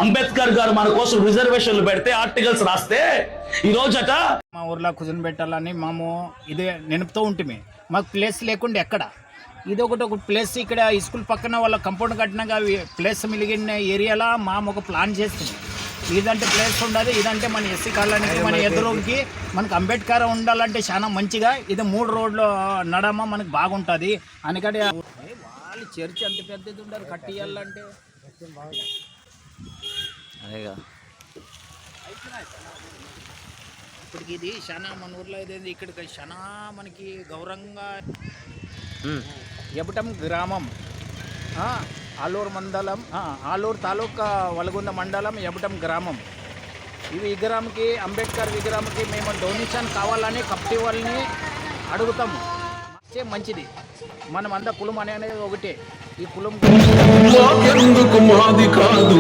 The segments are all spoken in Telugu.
అంబేద్కర్ గారు మన కోసం రిజర్వేషన్లు పెడితే ఆర్టికల్స్ రాస్తే ఈ రోజట మా ఊర్లో కుజన్ పెట్టాలని మేము ఇదే నిలుపుతూ ఉంటుంది. మాకు ప్లేస్ లేకుండా ఎక్కడ ఇది ఒక ప్లేస్ ఇక్కడ స్కూల్ పక్కన వాళ్ళ కంపౌండ్ కట్టినాక ప్లేస్ మిలిగిన ఏరియాలో ఒక ప్లాన్ చేస్తుంది. ఇదంటే ప్లేస్ ఉండదు, ఇదంటే మన ఎస్సీ కాలనీకి మన ఎదురుకి మనకు అంబేద్కర్ ఉండాలంటే చాలా మంచిగా ఇది 3 రోడ్లు నడమ మనకు బాగుంటుంది. అందుకని వాళ్ళు చర్చి అంత పెద్దది ఉండదు కట్టియాలంటే అదేగా. ఇప్పటికి ఇది చాలా మన ఊర్లో ఇదేంది ఇక్కడికి చాలా మనకి గౌరవంగా ఎబటం గ్రామం, ఆలూరు మండలం, ఆలూరు తాలూకా వలగుంద మండలం, ఎబటం గ్రామం. ఈ విగ్రహంకి అంబేద్కర్ విగ్రహంకి మేము డొనేషన్ కావాలని కమిటీ వాళ్ళని అడుగుతాము. మంచిది, మనం అంతా కులం అనేది ఒకటే. ఈ కులం మాకెందుకు మాది కాదు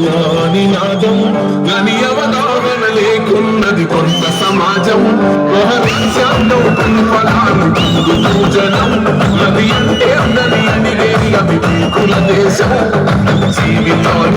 నినాదం గని అవగాహన లేకున్నది కొంత సమాజం రాజ్యాంగం ఫలాలు జనం అది అంటే అందరి అడిగేది అవి కుల దేశం జీవితాలు